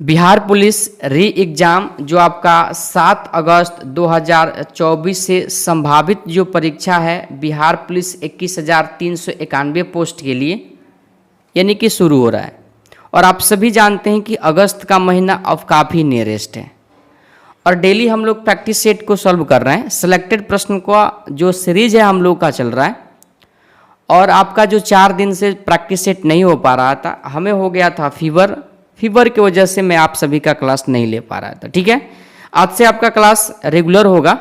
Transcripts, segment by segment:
Bihar police री exam जो आपका 7 अगस्त 2024 से संभावित जो परीक्षा है बिहार पुलिस 21,391 पोस्ट के लिए यानी कि शुरू हो रहा है। और आप सभी जानते हैं कि अगस्त का महीना अब काफ़ी नियरेस्ट है और डेली हम लोग प्रैक्टिस सेट को सॉल्व कर रहे हैं। सिलेक्टेड प्रश्न का जो सीरीज है हम लोग का चल रहा है और आपका जो 4 दिन से प्रैक्टिस सेट नहीं हो पा रहा था, हमें हो गया था फीवर की वजह से मैं आप सभी का क्लास नहीं ले पा रहा था। ठीक है, आज से आपका क्लास रेगुलर होगा।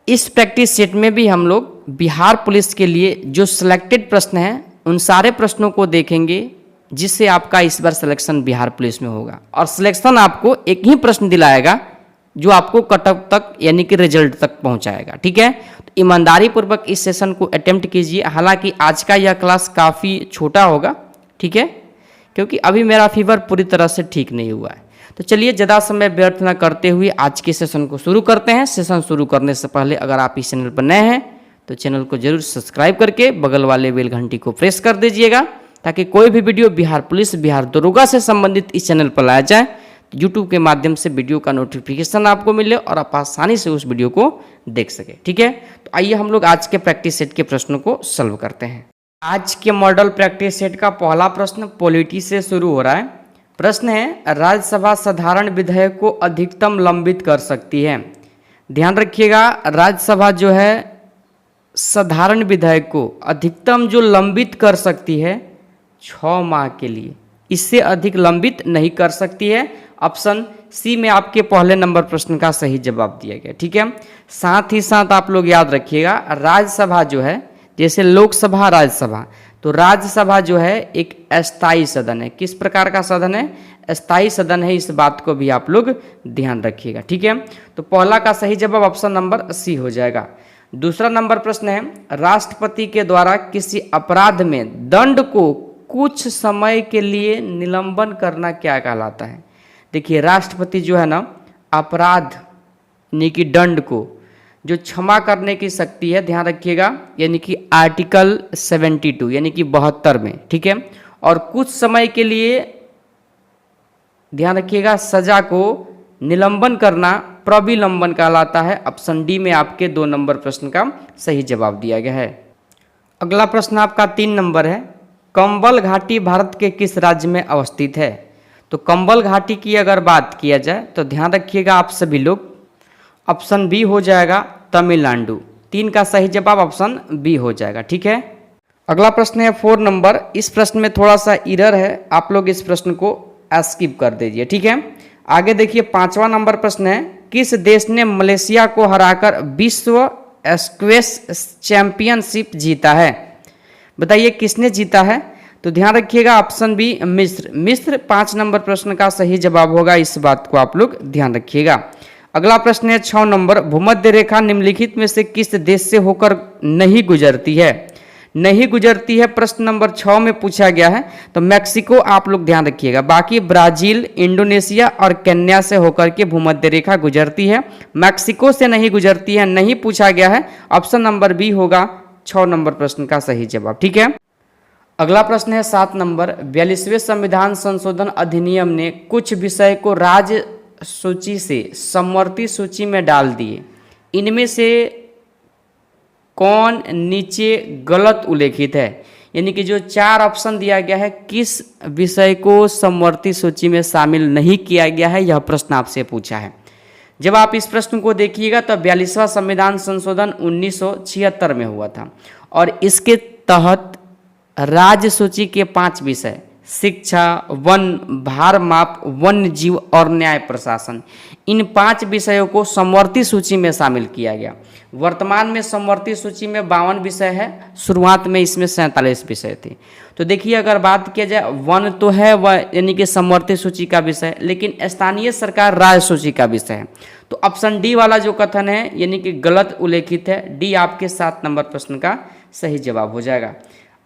इस प्रैक्टिस सेट में भी हम लोग बिहार पुलिस के लिए जो सिलेक्टेड प्रश्न हैं उन सारे प्रश्नों को देखेंगे जिससे आपका इस बार सिलेक्शन बिहार पुलिस में होगा। और सिलेक्शन आपको एक ही प्रश्न दिलाएगा जो आपको कटअप तक यानी कि रिजल्ट तक पहुंचाएगा। ठीक है, तो ईमानदारी पूर्वक इस सेशन को अटेम्प्ट कीजिए। हालांकि आज का यह क्लास काफ़ी छोटा होगा, ठीक है, क्योंकि अभी मेरा फीवर पूरी तरह से ठीक नहीं हुआ है। तो चलिए ज़्यादा समय व्यर्थ न करते हुए आज के सेशन को शुरू करते हैं। सेशन शुरू करने से पहले अगर आप इस चैनल पर नए हैं तो चैनल को जरूर सब्सक्राइब करके बगल वाले बेल घंटी को प्रेस कर दीजिएगा ताकि कोई भी वीडियो बिहार पुलिस, बिहार दरोगा से संबंधित इस चैनल पर लाया जाए तो यूट्यूब के माध्यम से वीडियो का नोटिफिकेशन आपको मिले और आप आसानी से उस वीडियो को देख सके। ठीक है, तो आइए हम लोग आज के प्रैक्टिस सेट के प्रश्नों को सॉल्व करते हैं। आज के मॉडल प्रैक्टिस सेट का पहला प्रश्न पॉलिटी से शुरू हो रहा है। प्रश्न है, राज्यसभा साधारण विधेयक को अधिकतम लंबित कर सकती है। ध्यान रखिएगा, राज्यसभा जो है साधारण विधेयक को अधिकतम जो लंबित कर सकती है 6 माह के लिए, इससे अधिक लंबित नहीं कर सकती है। ऑप्शन सी में आपके पहले नंबर प्रश्न का सही जवाब दिया गया। ठीक है, साथ ही साथ आप लोग याद रखिएगा, राज्यसभा जो है जैसे लोकसभा, राज्यसभा, तो राज्यसभा जो है एक अस्थायी सदन है। किस प्रकार का सदन है? अस्थायी सदन है। इस बात को भी आप लोग ध्यान रखिएगा। ठीक है, तो पहला का सही जवाब ऑप्शन नंबर सी हो जाएगा। दूसरा नंबर प्रश्न है, राष्ट्रपति के द्वारा किसी अपराध में दंड को कुछ समय के लिए निलंबन करना क्या कहलाता है? देखिए, राष्ट्रपति जो है ना अपराध यानी कि दंड को जो क्षमा करने की शक्ति है, ध्यान रखिएगा, यानी कि आर्टिकल 72 यानी कि 72 में, ठीक है, और कुछ समय के लिए ध्यान रखिएगा सजा को निलंबन करना प्रविलंबन कहलाता है। ऑप्शन डी में आपके 2 नंबर प्रश्न का सही जवाब दिया गया है। अगला प्रश्न आपका 3 नंबर है, कंबल घाटी भारत के किस राज्य में अवस्थित है? तो कंबल घाटी की अगर बात किया जाए तो ध्यान रखिएगा आप सभी लोग, ऑप्शन बी हो जाएगा तमिलनाडु। 3 का सही जवाब ऑप्शन बी हो जाएगा। ठीक है, अगला प्रश्न है 4 नंबर। इस प्रश्न में थोड़ा सा एरर है, आप लोग इस प्रश्न को स्किप कर दीजिए। ठीक है, आगे देखिए 5वां नंबर प्रश्न है, किस देश ने मलेशिया को हराकर विश्व स्क्वैश चैंपियनशिप जीता है? बताइए किसने जीता है? तो ध्यान रखिएगा ऑप्शन बी मिस्र 5 नंबर प्रश्न का सही जवाब होगा। इस बात को आप लोग ध्यान रखिएगा। अगला प्रश्न है 6 नंबर, भूमध्य रेखा निम्नलिखित में से किस देश से होकर नहीं गुजरती है? नहीं गुजरती है प्रश्न नंबर 6 में पूछा गया है, तो मैक्सिको आप लोग ध्यान रखिएगा। बाकी ब्राजील, इंडोनेशिया और केन्या से होकर के भूमध्य रेखा गुजरती है, मैक्सिको से नहीं गुजरती है, नहीं पूछा गया है। ऑप्शन नंबर बी होगा 6 नंबर प्रश्न का सही जवाब। ठीक है, अगला प्रश्न है 7 नंबर, 42वें संविधान संशोधन अधिनियम ने कुछ विषय को राज्य सूची से समवर्ती सूची में डाल दिए। इनमें से कौन नीचे गलत उल्लेखित है? यानी कि जो 4 ऑप्शन दिया गया है, किस विषय को समवर्ती सूची में शामिल नहीं किया गया है, यह प्रश्न आपसे पूछा है। जब आप इस प्रश्न को देखिएगा तो 42वां संविधान संशोधन 1976 में हुआ था और इसके तहत राज्य सूची के 5 विषय शिक्षा, वन, भार माप, वन्य जीव और न्याय प्रशासन, इन 5 विषयों को समवर्ती सूची में शामिल किया गया। वर्तमान में समवर्ती सूची में 52 विषय है, शुरुआत में इसमें 47 विषय थे। तो देखिए अगर बात किया जाए, वन तो है वह यानी कि समवर्ती सूची का विषय, लेकिन स्थानीय सरकार राज्य सूची का विषय है। तो ऑप्शन डी वाला जो कथन है यानी कि गलत उल्लेखित है, डी आपके 7 नंबर प्रश्न का सही जवाब हो जाएगा।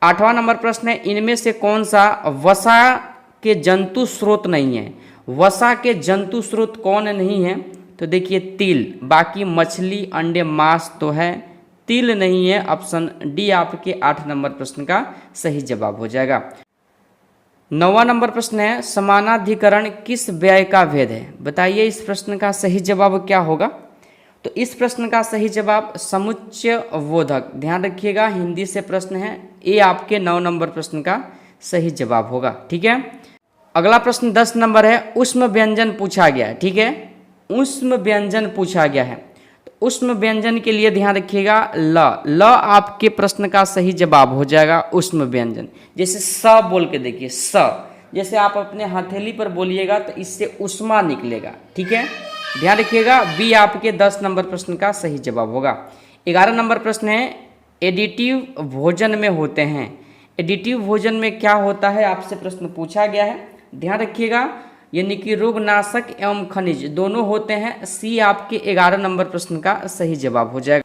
8वां नंबर प्रश्न है, इनमें से कौन सा वसा के जंतु स्रोत नहीं है? वसा के जंतु स्रोत कौन नहीं है? तो देखिए तिल, बाकी मछली, अंडे, मांस तो है, तिल नहीं है। ऑप्शन डी आपके 8 नंबर प्रश्न का सही जवाब हो जाएगा। 9वां नंबर प्रश्न है, समानाधिकरण किस व्यय का भेद है? बताइए इस प्रश्न का सही जवाब क्या होगा? तो इस प्रश्न का सही जवाब समुच्चयबोधक। ध्यान रखिएगा, हिंदी से प्रश्न है, ये आपके 9 नंबर प्रश्न का सही जवाब होगा। ठीक है, अगला प्रश्न 10 नंबर है, ऊष्म व्यंजन पूछा गया है। ठीक है, ऊष्म व्यंजन पूछा गया है। तो ऊष्म व्यंजन के लिए ध्यान रखिएगा, ल आपके प्रश्न का सही जवाब हो जाएगा ऊष्म व्यंजन। जैसे स बोल के देखिए, स जैसे आप अपने हथेली पर बोलिएगा तो इससे उष्मा निकलेगा। ठीक है, ध्यान रखिएगा, बी आपके 10 नंबर प्रश्न का सही जवाब होगा। 11 नंबर प्रश्न है, एडिटिव भोजन में होते हैं। एडिटिव भोजन में क्या होता है आपसे प्रश्न पूछा गया है। ध्यान रखिएगा, यानी कि रोगनाशक एवं खनिज दोनों होते हैं। सी आपके 11 नंबर प्रश्न का सही जवाब हो जाएगा।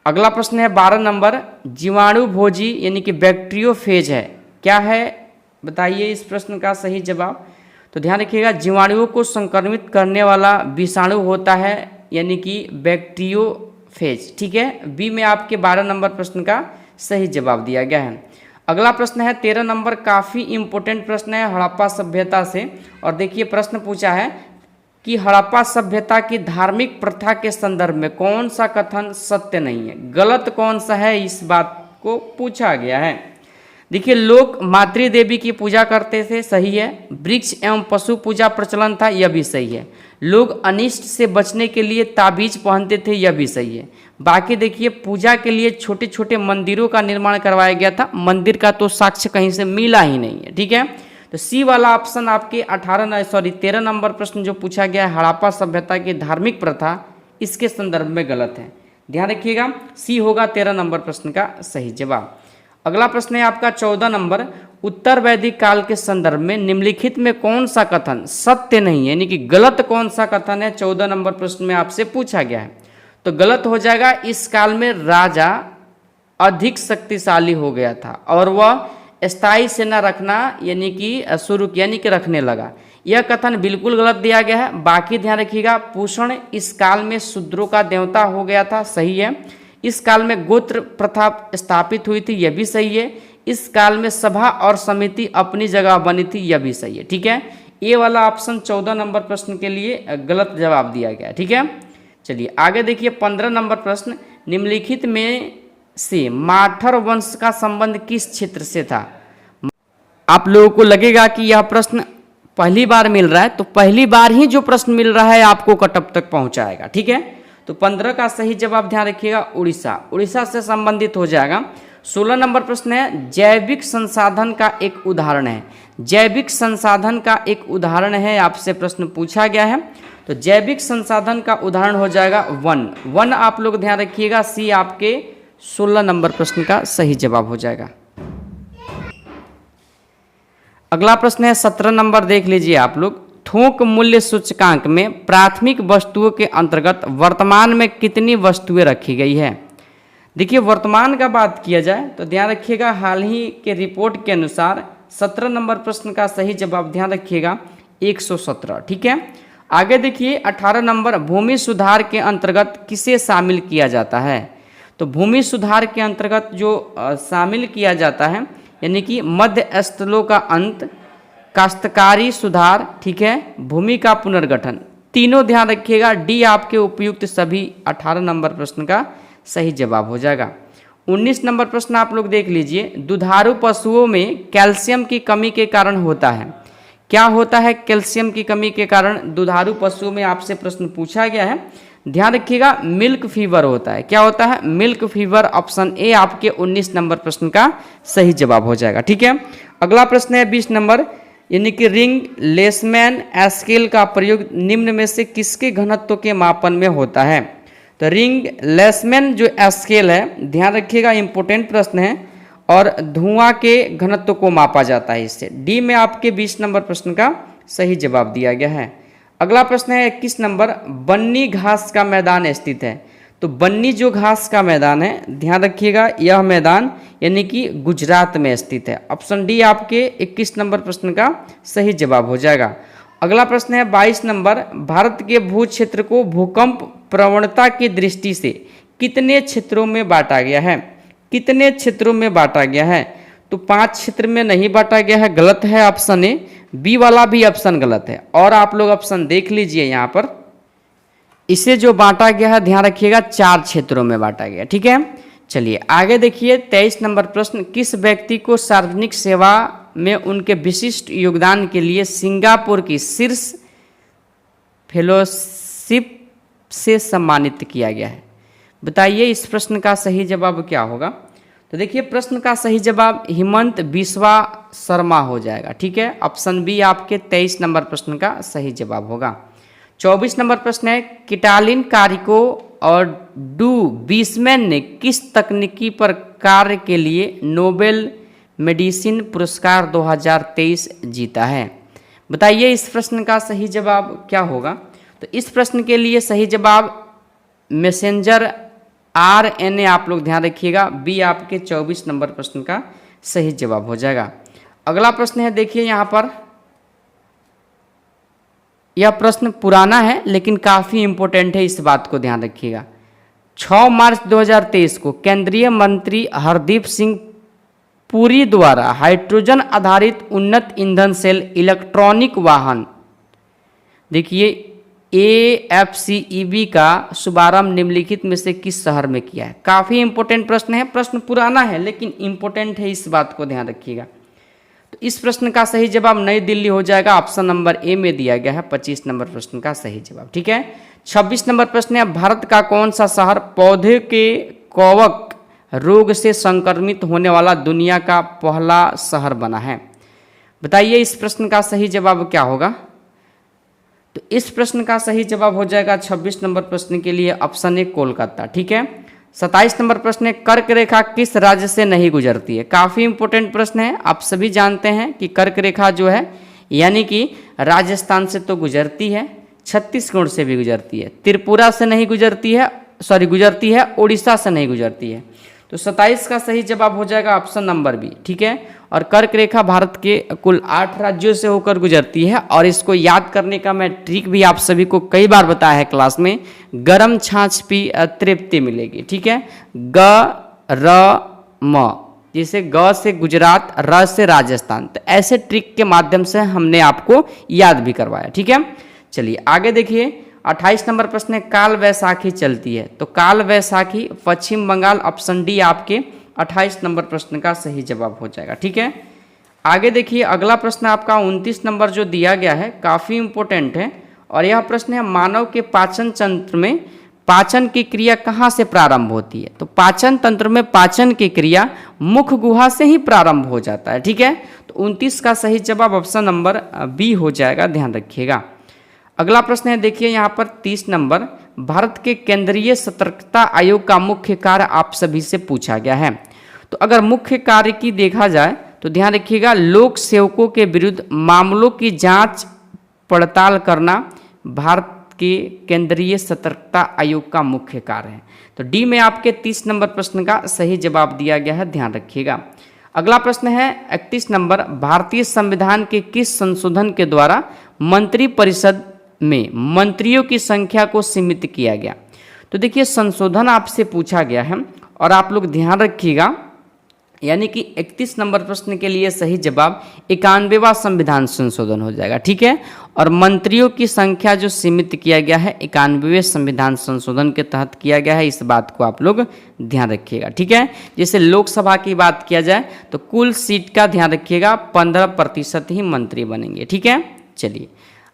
अगला प्रश्न है 12 नंबर, जीवाणु भोजी यानी कि बैक्टीरियोफेज है, क्या है? बताइए इस प्रश्न का सही जवाब। तो ध्यान रखिएगा, जीवाणुओं को संक्रमित करने वाला विषाणु होता है, यानी कि बैक्टीरियोफेज। ठीक है, बी में आपके 12 नंबर प्रश्न का सही जवाब दिया गया है। अगला प्रश्न है 13 नंबर, काफ़ी इंपॉर्टेंट प्रश्न है हड़प्पा सभ्यता से। और देखिए प्रश्न पूछा है कि हड़प्पा सभ्यता की धार्मिक प्रथा के संदर्भ में कौन सा कथन सत्य नहीं है, गलत कौन सा है, इस बात को पूछा गया है। देखिए, लोग मातृ देवी की पूजा करते थे, सही है। वृक्ष एवं पशु पूजा प्रचलन था, यह भी सही है। लोग अनिष्ट से बचने के लिए ताबीज पहनते थे, यह भी सही है। बाकी देखिए, पूजा के लिए छोटे छोटे मंदिरों का निर्माण करवाया गया था, मंदिर का तो साक्ष्य कहीं से मिला ही नहीं है। ठीक है, तो सी वाला ऑप्शन आपके 13 नंबर प्रश्न जो पूछा गया है, हड़प्पा सभ्यता की धार्मिक प्रथा, इसके संदर्भ में गलत है। ध्यान रखिएगा, सी होगा 13 नंबर प्रश्न का सही जवाब। अगला प्रश्न है आपका 14 नंबर, उत्तर वैदिक काल के संदर्भ में निम्नलिखित में कौन सा कथन सत्य नहीं है, यानी कि गलत कौन सा कथन है, 14 नंबर प्रश्न में आपसे पूछा गया है। तो गलत हो जाएगा, इस काल में राजा अधिक शक्तिशाली हो गया था और वह स्थायी सेना रखना यानी कि रखने लगा। यह कथन बिल्कुल गलत दिया गया है। बाकी ध्यान रखिएगा, पूषण इस काल में शूद्रों का देवता हो गया था, सही है। इस काल में गोत्र प्रथा स्थापित हुई थी, यह भी सही है। इस काल में सभा और समिति अपनी जगह बनी थी, यह भी सही है। ठीक है, ये वाला ऑप्शन 14 नंबर प्रश्न के लिए गलत जवाब दिया गया। ठीक है, चलिए आगे देखिए 15 नंबर प्रश्न, निम्नलिखित में से माठर वंश का संबंध किस क्षेत्र से था? आप लोगों को लगेगा कि यह प्रश्न पहली बार मिल रहा है, तो पहली बार ही जो प्रश्न मिल रहा है आपको कटअप तक पहुंचाएगा। ठीक है, तो 15 का सही जवाब ध्यान रखिएगा, उड़ीसा से संबंधित हो जाएगा। 16 नंबर प्रश्न है, जैविक संसाधन का एक उदाहरण है। जैविक संसाधन का एक उदाहरण है, आपसे प्रश्न पूछा गया है। तो जैविक संसाधन का उदाहरण हो जाएगा वन आप लोग ध्यान रखिएगा, सी आपके 16 नंबर प्रश्न का सही जवाब हो जाएगा। अगला प्रश्न है 17 नंबर, देख लीजिए आप लोग, थोक मूल्य सूचकांक में प्राथमिक वस्तुओं के अंतर्गत वर्तमान में कितनी वस्तुएं रखी गई है? देखिए, वर्तमान का बात किया जाए तो ध्यान रखिएगा, हाल ही के रिपोर्ट के अनुसार 17 नंबर प्रश्न का सही जवाब ध्यान रखिएगा 117। ठीक है, आगे देखिए 18 नंबर, भूमि सुधार के अंतर्गत किसे शामिल किया जाता है? तो भूमि सुधार के अंतर्गत जो शामिल किया जाता है, यानी कि मध्य स्थलों का अंत, काश्तकारी सुधार, ठीक है, भूमि का पुनर्गठन, तीनों ध्यान रखिएगा। डी आपके उपयुक्त सभी 18 नंबर प्रश्न का सही जवाब हो जाएगा। 19 नंबर प्रश्न आप लोग देख लीजिए, दुधारू पशुओं में कैल्शियम की कमी के कारण होता है। क्या होता है कैल्शियम की कमी के कारण दुधारू पशुओं में? आपसे प्रश्न पूछा गया है, ध्यान रखिएगा, मिल्क फीवर होता है। क्या होता है? Milk fever. ऑप्शन ए आपके 19 नंबर प्रश्न का सही जवाब हो जाएगा। ठीक है, अगला प्रश्न है 20 नंबर, यानी कि रिंग लेसमैन स्केल का प्रयोग निम्न में से किसके घनत्व के मापन में होता है? तो रिंग लेसमैन जो स्केल है, ध्यान रखिएगा, इंपॉर्टेंट प्रश्न है, और धुआं के घनत्व को मापा जाता है इससे। डी में आपके 20 नंबर प्रश्न का सही जवाब दिया गया है। अगला प्रश्न है 21 नंबर, बन्नी घास का मैदान स्थित है। तो बन्नी जो घास का मैदान है, ध्यान रखिएगा, यह मैदान यानी कि गुजरात में स्थित है। ऑप्शन डी आपके 21 नंबर प्रश्न का सही जवाब हो जाएगा। अगला प्रश्न है 22 नंबर, भारत के भू क्षेत्र को भूकंप प्रवणता की दृष्टि से कितने क्षेत्रों में बांटा गया है? कितने क्षेत्रों में बांटा गया है? तो 5 क्षेत्र में नहीं बांटा गया है, गलत है ऑप्शन ए। बी वाला भी ऑप्शन गलत है। और आप लोग ऑप्शन देख लीजिए यहाँ पर, इसे जो बांटा गया है ध्यान रखिएगा 4 क्षेत्रों में बांटा गया, ठीक है। चलिए आगे देखिए 23 नंबर प्रश्न, किस व्यक्ति को सार्वजनिक सेवा में उनके विशिष्ट योगदान के लिए सिंगापुर की शीर्ष फेलोशिप से सम्मानित किया गया है? बताइए इस प्रश्न का सही जवाब क्या होगा? तो देखिए प्रश्न का सही जवाब हिमंत बिस्वा शर्मा हो जाएगा, ठीक है। ऑप्शन बी आपके 23 नंबर प्रश्न का सही जवाब होगा। 24 नंबर प्रश्न है, किटालिन कारिको और डू बीसमैन ने किस तकनीकी पर कार्य के लिए नोबेल मेडिसिन पुरस्कार 2023 जीता है? बताइए इस प्रश्न का सही जवाब क्या होगा? तो इस प्रश्न के लिए सही जवाब मैसेंजर RNA आप लोग ध्यान रखिएगा, बी आपके 24 नंबर प्रश्न का सही जवाब हो जाएगा। अगला प्रश्न है, देखिए यहाँ पर, यह प्रश्न पुराना है लेकिन काफ़ी इंपॉर्टेंट है, इस बात को ध्यान रखिएगा। 6 मार्च 2023 को केंद्रीय मंत्री हरदीप सिंह पुरी द्वारा हाइड्रोजन आधारित उन्नत ईंधन सेल इलेक्ट्रॉनिक वाहन, देखिए AFCEV का शुभारंभ निम्नलिखित में से किस शहर में किया है? काफ़ी इंपॉर्टेंट प्रश्न है, प्रश्न पुराना है लेकिन इंपॉर्टेंट है, इस बात को ध्यान रखिएगा। तो इस प्रश्न का सही जवाब नई दिल्ली हो जाएगा, ऑप्शन नंबर ए में दिया गया है 25 नंबर प्रश्न का सही जवाब, ठीक है। 26 नंबर प्रश्न है, भारत का कौन सा शहर पौधे के कवक रोग से संक्रमित होने वाला दुनिया का पहला शहर बना है? बताइए इस प्रश्न का सही जवाब क्या होगा? तो इस प्रश्न का सही जवाब हो जाएगा 26 नंबर प्रश्न के लिए ऑप्शन ए कोलकाता, ठीक है। 27 नंबर प्रश्न है, कर्क रेखा किस राज्य से नहीं गुजरती है? काफ़ी इंपॉर्टेंट प्रश्न है, आप सभी जानते हैं कि कर्क रेखा जो है यानी कि राजस्थान से तो गुजरती है, छत्तीसगढ़ से भी गुजरती है, त्रिपुरा से नहीं गुजरती है, गुजरती है, उड़ीसा से नहीं गुजरती है। तो 27 का सही जवाब हो जाएगा ऑप्शन नंबर बी, ठीक है। और कर्क रेखा भारत के कुल 8 राज्यों से होकर गुजरती है। और इसको याद करने का मैं ट्रिक भी आप सभी को कई बार बताया है क्लास में, गरम छाछ पी तृप्ति मिलेगी, ठीक है। ग र म, जैसे ग से गुजरात, र से राजस्थान, तो ऐसे ट्रिक के माध्यम से हमने आपको याद भी करवाया, ठीक है। चलिए आगे देखिए 28 नंबर प्रश्न है, काल वैसाखी चलती है? तो काल वैसाखी पश्चिम बंगाल, ऑप्शन डी आपके 28 नंबर प्रश्न का सही जवाब हो जाएगा, ठीक है। आगे देखिए अगला प्रश्न आपका 29 नंबर जो दिया गया है काफ़ी इंपॉर्टेंट है। और यह प्रश्न है, मानव के पाचन तंत्र में पाचन की क्रिया कहाँ से प्रारंभ होती है? तो पाचन तंत्र में पाचन की क्रिया मुख गुहा से ही प्रारंभ हो जाता है, ठीक है। तो 29 का सही जवाब ऑप्शन नंबर बी हो जाएगा, ध्यान रखिएगा। अगला प्रश्न है, देखिए यहाँ पर 30 नंबर, भारत के केंद्रीय सतर्कता आयोग का मुख्य कार्य आप सभी से पूछा गया है। तो अगर मुख्य कार्य की देखा जाए तो ध्यान रखिएगा, लोक सेवकों के विरुद्ध मामलों की जांच पड़ताल करना भारत के केंद्रीय सतर्कता आयोग का मुख्य कार्य है। तो डी में आपके 30 नंबर प्रश्न का सही जवाब दिया गया है, ध्यान रखिएगा। अगला प्रश्न है 31 नंबर, भारतीय संविधान के किस संशोधन के द्वारा मंत्रिपरिषद में मंत्रियों की संख्या को सीमित किया गया? तो देखिए संशोधन आपसे पूछा गया है और आप लोग ध्यान रखिएगा, यानी कि 31 नंबर प्रश्न के लिए सही जवाब 91वां संविधान संशोधन हो जाएगा, ठीक है। और मंत्रियों की संख्या जो सीमित किया गया है 91वें संविधान संशोधन के तहत किया गया है, इस बात को आप लोग ध्यान रखिएगा, ठीक है। जैसे लोकसभा की बात किया जाए तो कुल सीट का ध्यान रखिएगा 15% ही मंत्री बनेंगे, ठीक है। चलिए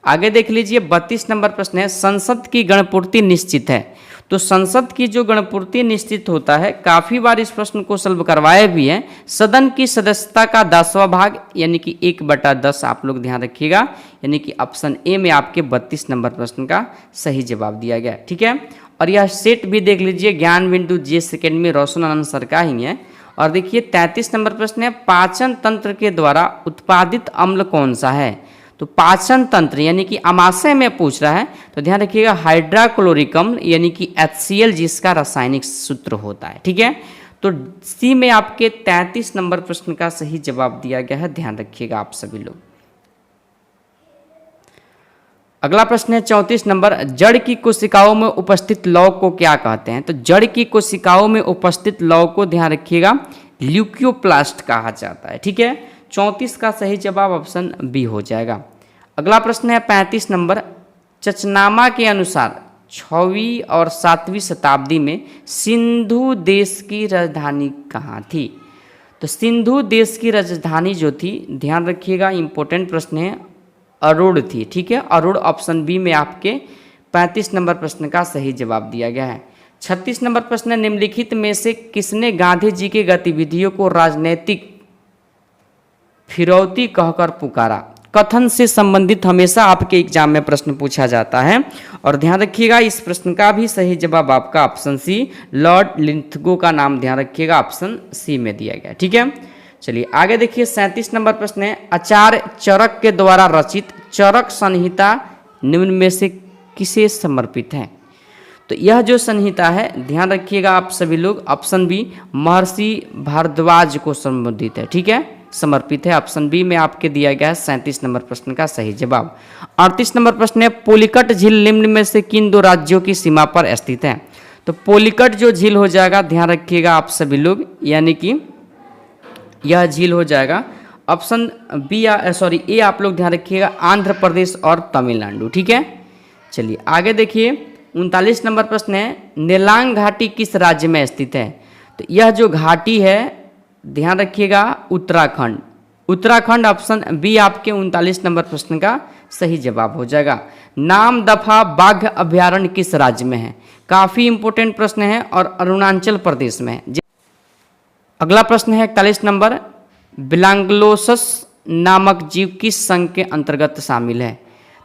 आगे देख लीजिए 32 नंबर प्रश्न है, संसद की गणपूर्ति निश्चित है? तो संसद की जो गणपूर्ति निश्चित होता है, काफ़ी बार इस प्रश्न को सॉल्व करवाए भी हैं, सदन की सदस्यता का 10वां भाग यानी कि 1/10 आप लोग ध्यान रखिएगा, यानी कि ऑप्शन ए में आपके 32 नंबर प्रश्न का सही जवाब दिया गया, ठीक है। और यह सेट भी देख लीजिए, ज्ञान बिंदु GS अकेडमी रोशन आनंद सर का ही है। और देखिए 33 नंबर प्रश्न है, पाचन तंत्र के द्वारा उत्पादित अम्ल कौन सा है? तो पाचन तंत्र यानी कि आमाशय में पूछ रहा है, तो ध्यान रखिएगा हाइड्रोक्लोरिक अम्ल यानी कि HCl जिसका रासायनिक सूत्र होता है, ठीक है। तो सी में आपके 33 नंबर प्रश्न का सही जवाब दिया गया है, ध्यान रखिएगा आप सभी लोग। अगला प्रश्न है 34 नंबर, जड़ की कोशिकाओं में उपस्थित लौह को क्या कहते हैं? तो जड़ की कोशिकाओं में उपस्थित लौह को ध्यान रखिएगा ल्यूकोप्लास्ट कहा जाता है। ठीक है, 34 का सही जवाब ऑप्शन बी हो जाएगा। अगला प्रश्न है 35 नंबर, चचनामा के अनुसार 6वीं और 7वीं शताब्दी में सिंधु देश की राजधानी कहाँ थी? तो सिंधु देश की राजधानी जो थी, ध्यान रखिएगा, इंपॉर्टेंट प्रश्न है, अरुण थी। ठीक है, अरुण ऑप्शन बी में आपके 35 नंबर प्रश्न का सही जवाब दिया गया है। 36 नंबर प्रश्न है, निम्नलिखित में से किसने गांधी जी की गतिविधियों को राजनीतिक फिरौती कहकर पुकारा? कथन से संबंधित हमेशा आपके एग्जाम में प्रश्न पूछा जाता है, और ध्यान रखिएगा इस प्रश्न का भी सही जवाब आपका ऑप्शन सी, लॉर्ड लिंथगो का नाम ध्यान रखिएगा, ऑप्शन सी में दिया गया। ठीक है, चलिए आगे देखिए 37 नंबर प्रश्न है, आचार्य चरक के द्वारा रचित चरक संहिता निम्न में से किसे समर्पित है? तो यह जो संहिता है, ध्यान रखिएगा आप सभी लोग, ऑप्शन बी महर्षि भारद्वाज को संबोधित है। ठीक है, समर्पित है, ऑप्शन बी में आपके दिया गया है 37 नंबर प्रश्न का सही जवाब। 38 नंबर प्रश्न है, पोलिकट झील निम्न में से किन दो राज्यों की सीमा पर स्थित है? तो पोलिकट जो झील हो जाएगा, ध्यान रखिएगा आप सभी लोग, यानी कि यह झील हो जाएगा ऑप्शन बी ए आप लोग ध्यान रखिएगा, आंध्र प्रदेश और तमिलनाडु। ठीक है, चलिए आगे देखिए 39 नंबर प्रश्न है, नेलांग घाटी किस राज्य में स्थित है? तो यह जो घाटी है, ध्यान रखिएगा, उत्तराखंड। उत्तराखंड ऑप्शन बी आपके 39 नंबर प्रश्न का सही जवाब हो जाएगा। नाम दफा बाघ अभ्यारण्य किस राज्य में है? काफ़ी इंपॉर्टेंट प्रश्न है और अरुणाचल प्रदेश में है। अगला प्रश्न है 41 नंबर, बिलांगलोसस नामक जीव किस संघ के अंतर्गत शामिल है?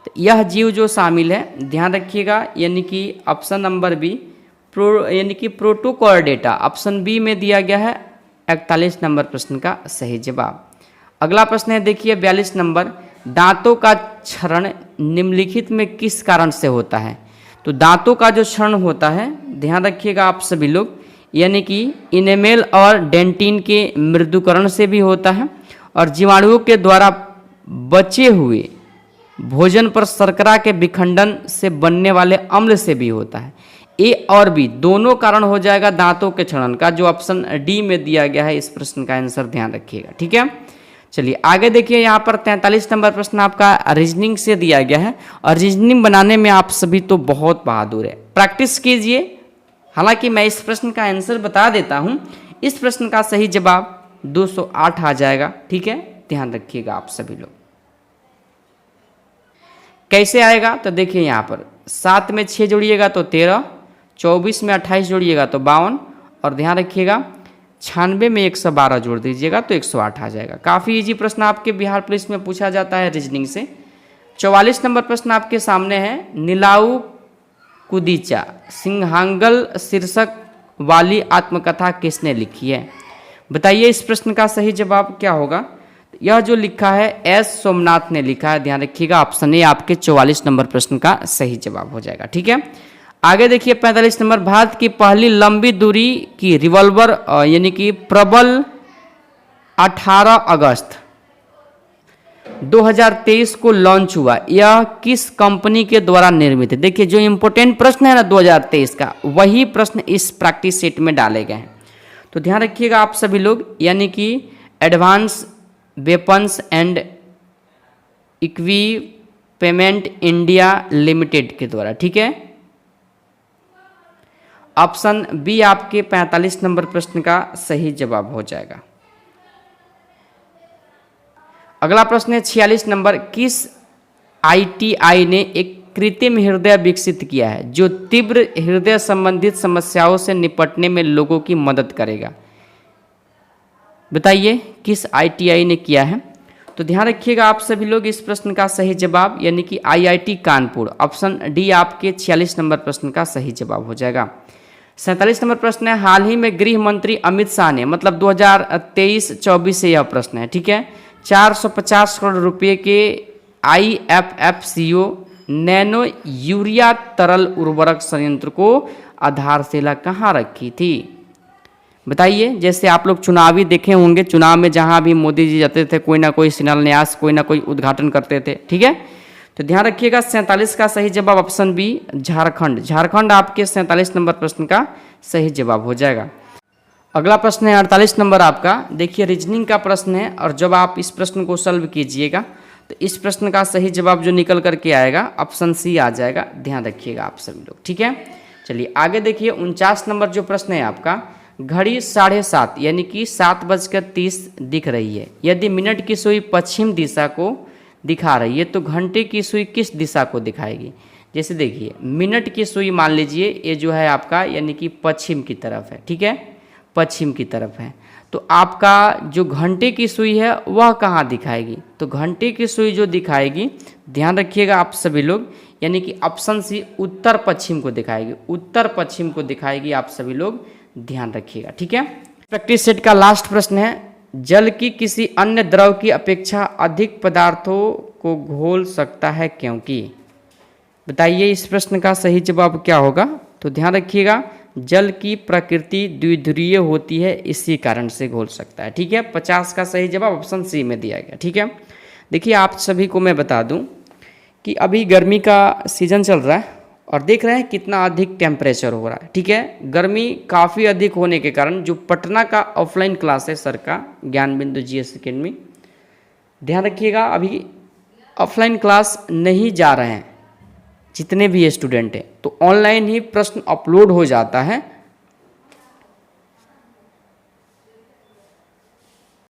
तो यह जीव जो शामिल है, ध्यान रखिएगा, यानी कि ऑप्शन नंबर बी यानी कि प्रोटोकॉर्डेटा, ऑप्शन बी में दिया गया है 41 नंबर प्रश्न का सही जवाब। अगला प्रश्न है देखिए 42 नंबर, दांतों का क्षरण निम्नलिखित में किस कारण से होता है? तो दांतों का जो क्षरण होता है, ध्यान रखिएगा आप सभी लोग, यानी कि इनेमेल और डेंटिन के मृदुकरण से भी होता है, और जीवाणुओं के द्वारा बचे हुए भोजन पर शर्करा के विखंडन से बनने वाले अम्ल से भी होता है। ए और बी दोनों कारण हो जाएगा दांतों के क्षरण का, जो ऑप्शन डी में दिया गया है इस प्रश्न का आंसर, ध्यान रखिएगा। ठीक है, चलिए आगे देखिए, यहाँ पर 43 नंबर प्रश्न आपका रीजनिंग से दिया गया है, और रीजनिंग बनाने में आप सभी तो बहुत बहादुर है, प्रैक्टिस कीजिए। हालांकि मैं इस प्रश्न का आंसर बता देता हूँ, इस प्रश्न का सही जवाब 208 आ जाएगा। ठीक है, ध्यान रखिएगा आप सभी लोग। कैसे आएगा? तो देखिए यहाँ पर 7 में 6 जोड़िएगा तो 13, 24 में 28 जोड़िएगा तो 52, और ध्यान रखिएगा 96 में 112 जोड़ दीजिएगा तो 108 आ जाएगा। काफ़ी इजी प्रश्न आपके बिहार पुलिस में पूछा जाता है रीजनिंग से। 44 नंबर प्रश्न आपके सामने है, नीलाऊ कुदीचा सिंहांगल शीर्षक वाली आत्मकथा किसने लिखी है? बताइए इस प्रश्न का सही जवाब क्या होगा? यह जो लिखा है एस सोमनाथ ने लिखा है, ध्यान रखिएगा, ऑप्शन ए आपके 44 नंबर प्रश्न का सही जवाब हो जाएगा। ठीक है, आगे देखिए 45 नंबर, भारत की पहली लंबी दूरी की रिवॉल्वर यानी कि प्रबल 18 अगस्त 2023 को लॉन्च हुआ, यह किस कंपनी के द्वारा निर्मित है? देखिए जो इंपॉर्टेंट प्रश्न है ना 2023 का, वही प्रश्न इस प्रैक्टिस सेट में डाले गए हैं, तो ध्यान रखिएगा आप सभी लोग, यानी कि advance weapons and equipment India limited के द्वारा। ठीक है, ऑप्शन बी आपके 45 नंबर प्रश्न का सही जवाब हो जाएगा। अगला प्रश्न है 46 नंबर, किस आईटीआई ने एक कृत्रिम हृदय विकसित किया है जो तीव्र हृदय संबंधित समस्याओं से निपटने में लोगों की मदद करेगा? बताइए किस आईटीआई ने किया है? तो ध्यान रखिएगा आप सभी लोग, इस प्रश्न का सही जवाब यानी कि आईआईटी कानपुर, ऑप्शन डी आपके 46 नंबर प्रश्न का सही जवाब हो जाएगा। 47 नंबर प्रश्न है, हाल ही में गृह मंत्री अमित शाह ने, मतलब 2023-24 से यह प्रश्न है, ठीक है, 450 करोड़ रुपए के IFFCO नैनो यूरिया तरल उर्वरक संयंत्र को आधारशिला कहाँ रखी थी? बताइए, जैसे आप लोग चुनावी देखे होंगे, चुनाव में जहाँ भी मोदी जी जाते थे कोई ना कोई शिलान्यास, कोई ना कोई उद्घाटन करते थे, ठीक है, तो ध्यान रखिएगा 47 का सही जवाब ऑप्शन बी झारखंड, झारखंड आपके 47 नंबर प्रश्न का सही जवाब हो जाएगा। अगला प्रश्न है 48 नंबर आपका। देखिए रीजनिंग का प्रश्न है और जब आप इस प्रश्न को सॉल्व कीजिएगा तो इस प्रश्न का सही जवाब जो निकल करके आएगा ऑप्शन सी आ जाएगा, ध्यान रखिएगा आप सभी लोग, ठीक है। चलिए आगे देखिए 49 नंबर जो प्रश्न है आपका, घड़ी 7:30 यानी कि 7:30 दिख रही है, यदि मिनट की सुई पश्चिम दिशा को दिखा रही है तो घंटे की सुई किस दिशा को दिखाएगी। जैसे देखिए मिनट की सुई मान लीजिए ये जो है आपका यानी कि पश्चिम की तरफ है, ठीक है, पश्चिम की तरफ है, तो आपका जो घंटे की सुई है वह कहाँ दिखाएगी, तो घंटे की सुई जो दिखाएगी ध्यान रखिएगा आप सभी लोग, यानी कि ऑप्शन सी उत्तर पश्चिम को दिखाएगी, उत्तर पश्चिम को दिखाएगी, आप सभी लोग ध्यान रखिएगा, ठीक है। प्रैक्टिस सेट का लास्ट प्रश्न है, जल की किसी अन्य द्रव की अपेक्षा अधिक पदार्थों को घोल सकता है क्योंकि। बताइए इस प्रश्न का सही जवाब क्या होगा। तो ध्यान रखिएगा जल की प्रकृति द्विध्रुवीय होती है, इसी कारण से घोल सकता है, ठीक है। 50 का सही जवाब ऑप्शन सी में दिया गया, ठीक है। देखिए आप सभी को मैं बता दूं कि अभी गर्मी का सीजन चल रहा है और देख रहे हैं कितना अधिक टेम्परेचर हो रहा है, ठीक है। गर्मी काफ़ी अधिक होने के कारण जो पटना का ऑफलाइन क्लास है सर का ज्ञान बिंदु GS अकेडमी, ध्यान रखिएगा अभी ऑफलाइन क्लास नहीं जा रहे हैं जितने भी स्टूडेंट हैं, तो ऑनलाइन ही प्रश्न अपलोड हो जाता है